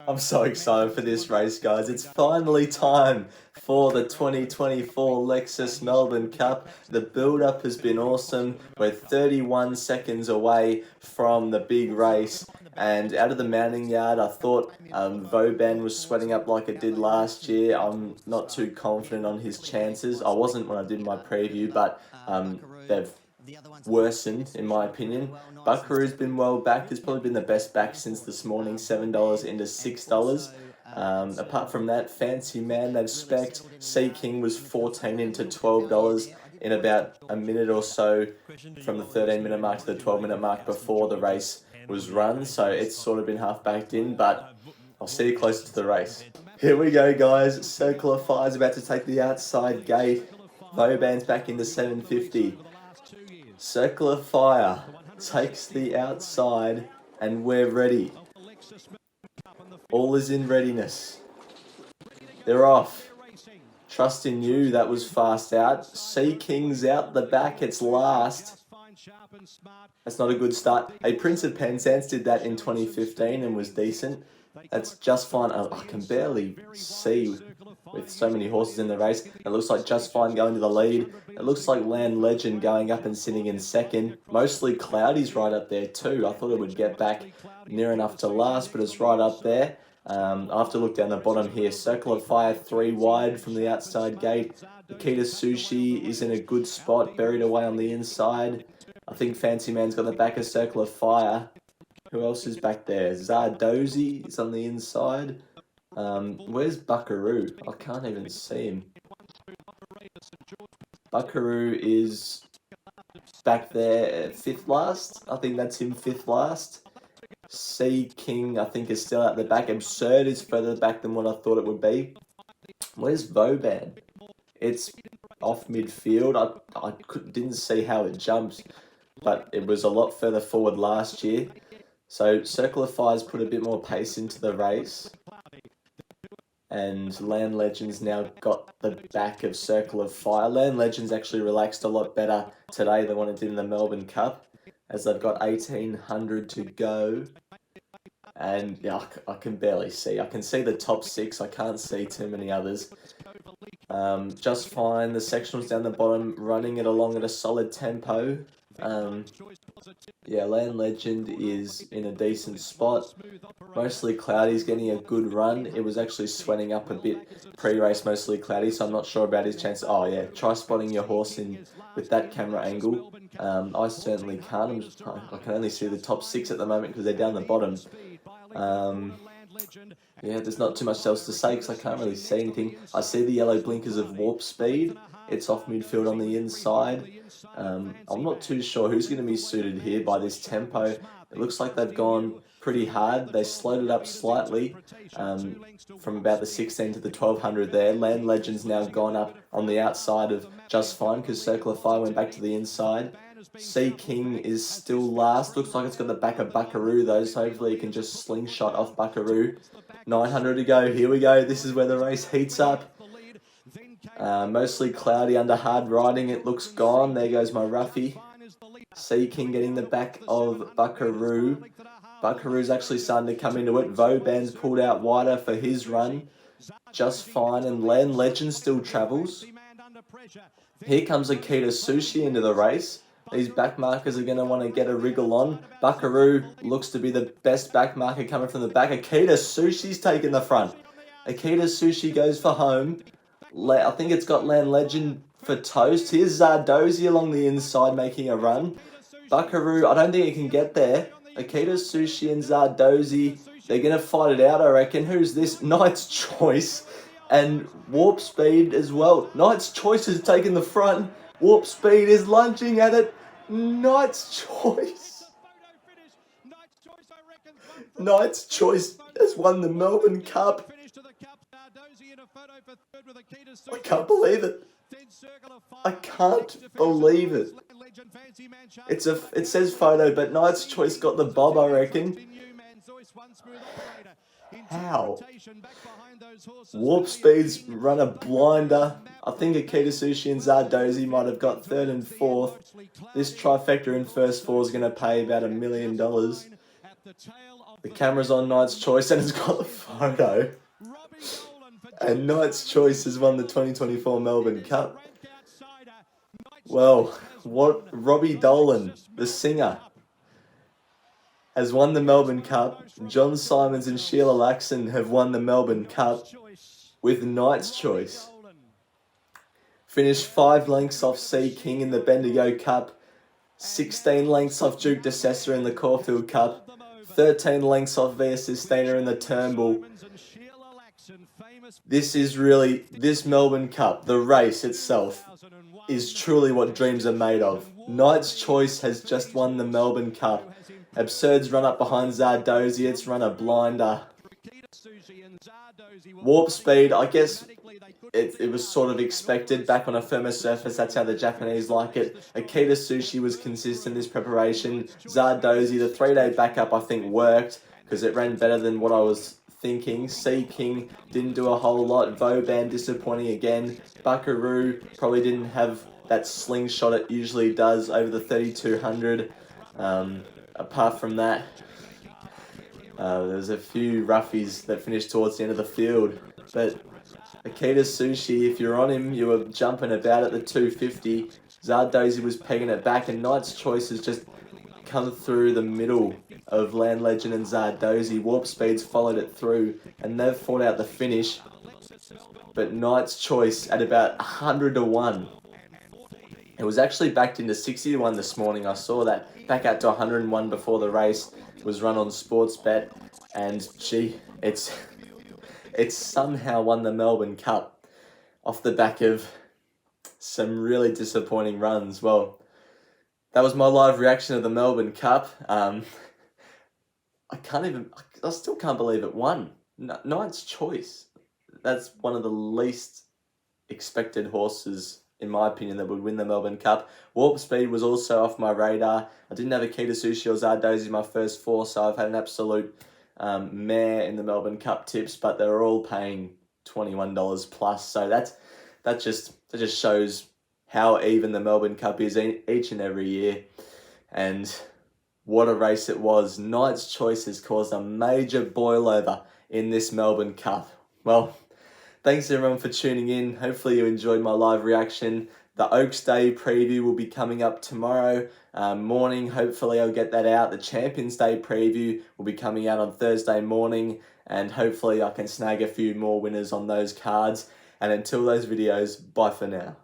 I'm so excited for this race, guys. It's finally time for the 2024 Lexus Melbourne Cup. The build-up has been awesome. We're 31 seconds away from the big race. And out of the mounting yard, I thought Vauban was sweating up like it did last year. I'm not too confident on his chances. I wasn't when I did my preview, but they've worsened, in my opinion. Buckaroo's been well backed. It's probably been the best back since this morning, $7 into $6. Apart from that, Fancy Man, they've specced. Sea King was 14 into $12 in about a minute or so from the 13-minute mark to the 12-minute mark before the race was run. So it's sort of been half backed in, but I'll see you closer to the race. Here we go, guys. Circle of Fire's about to take the outside gate. Vauban's back into 750. Circle of Fire takes the outside, and we're ready. All is in readiness. They're off. Trust in you, that was fast out. Sea King's out the back, it's last. That's not a good start. Hey, Prince of Penzance did that in 2015 and was decent. That's just fine. I can barely see with so many horses in the race. It looks like Just Fine going to the lead. It looks like Land Legend going up and sitting in second. Mostly Cloudy's right up there too. I thought it would get back near enough to last, but it's right up there. I have to look down the bottom here. Circle of Fire 3 wide from the outside gate. Akita Sushi is in a good spot, buried away on the inside. I think Fancy Man's got the back of Circle of Fire. Who else is back there? Zardozi is on the inside. Where's Buckaroo? I can't even see him. Buckaroo is back there, 5th last. I think that's him, 5th last. Sea King, I think, is still at the back. Absurd is further back than what I thought it would be. Where's Vauban? It's off midfield. I didn't see how it jumped, but it was a lot further forward last year. So Circle of Fire's put a bit more pace into the race. And Land Legends now got the back of Circle of Fire. Land Legends actually relaxed a lot better today than what it did in the Melbourne Cup, as they've got 1,800 to go. And yeah, I can barely see. I can see the top 6. I can't see too many others. Just Fine. The sectionals down the bottom, running it along at a solid tempo. Yeah, Land Legend is in a decent spot. Mostly Cloudy's getting a good run. It was actually sweating up a bit pre-race, mostly Cloudy, so I'm not sure about his chances. Oh yeah, try spotting your horse in with that camera angle. I certainly can't. I can only see the top 6 at the moment because they're down the bottom. Yeah, there's not too much else to say because I can't really see anything. I see the yellow blinkers of Warp Speed. It's off midfield on the inside. I'm not too sure who's going to be suited here by this tempo. It looks like they've gone pretty hard. They slowed it up slightly from about the 16 to the 1200 there. Land Legend's now gone up on the outside of Just Fine because Circle of Fire went back to the inside. Sea King is still last. Looks like it's got the back of Buckaroo though, so hopefully it can just slingshot off Buckaroo. 900 to go. Here we go. This is where the race heats up. Mostly Cloudy under hard riding. It looks gone. There goes my roughie. Sea King getting the back of Buckaroo. Buckaroo's actually starting to come into it. Vauban's pulled out wider for his run. Just Fine, and Land Legend still travels. Here comes Akita Sushi into the race. These back markers are going to want to get a wriggle on. Buckaroo looks to be the best back marker coming from the back. Akita Sushi's taking the front. Akita Sushi goes for home. I think it's got Land Legend for toast. Here's Zardozi along the inside making a run. Buckaroo, I don't think he can get there. Akita Sushi and Zardozi, they're going to fight it out, I reckon. Who's this? Knight's Choice and Warp Speed as well. Knight's Choice has taken the front. Warp Speed is lunging at it. Knight's Choice. Knight's Choice has won the Melbourne Cup. I can't believe it. I can't believe it. It says photo, but Knight's Choice got the bob, I reckon. How? Warp Speed's run a blinder. I think Akita Sushi and Zardozi might have got 3rd and 4th. This trifecta in first 4 is going to pay about $1 million. The camera's on Knight's Choice and it's got the photo. And Knight's Choice has won the 2024 Melbourne Cup. Well, what Robbie Dolan, the singer, has won the Melbourne Cup. John Simons and Sheila Laxon have won the Melbourne Cup with Knight's Choice. Finished 5 lengths off Sea King in the Bendigo Cup, 16 lengths off Duke de Sessa in the Caulfield Cup, 13 lengths off Via Sistina in the Turnbull. This Melbourne Cup, the race itself, is truly what dreams are made of. Knight's Choice has just won the Melbourne Cup. Absurd's run up behind Zardozi, it's run a blinder. Warp Speed, I guess it was sort of expected back on a firmer surface. That's how the Japanese like it. Akita Sushi was consistent this preparation. Zardozi, the 3-day backup, I think worked because it ran better than what I was thinking. Sea King didn't do a whole lot. Vauban disappointing again. Buckaroo probably didn't have that slingshot it usually does over the 3200. Apart from that, there's a few roughies that finished towards the end of the field. But Akita Sushi, if you're on him, you were jumping about at the 250. Zardozi was pegging it back, and Knight's Choice has just come through the middle of Land Legend and Zardozi. Warp Speed's followed it through, and they've fought out the finish. But Knight's Choice at about 100 to 1. It was actually backed into 60 to 1 this morning. I saw that back out to 101 before the race was run on Sportsbet, and gee, it's somehow won the Melbourne Cup off the back of some really disappointing runs. Well, that was my live reaction of the Melbourne Cup. I still can't believe it won. Knight's Choice. That's one of the least expected horses, in my opinion, that would win the Melbourne Cup. Warp Speed was also off my radar. I didn't have Akita Sushi or Zardozi in my first 4, so I've had an absolute mare in the Melbourne Cup tips, but they're all paying $21 plus. So that just shows how even the Melbourne Cup is each and every year. And what a race it was. Knight's Choice has caused a major boil over in this Melbourne Cup. Well, thanks everyone for tuning in. Hopefully you enjoyed my live reaction. The Oaks Day preview will be coming up tomorrow morning. Hopefully I'll get that out. The Champions Day preview will be coming out on Thursday morning, and hopefully I can snag a few more winners on those cards. And until those videos, bye for now.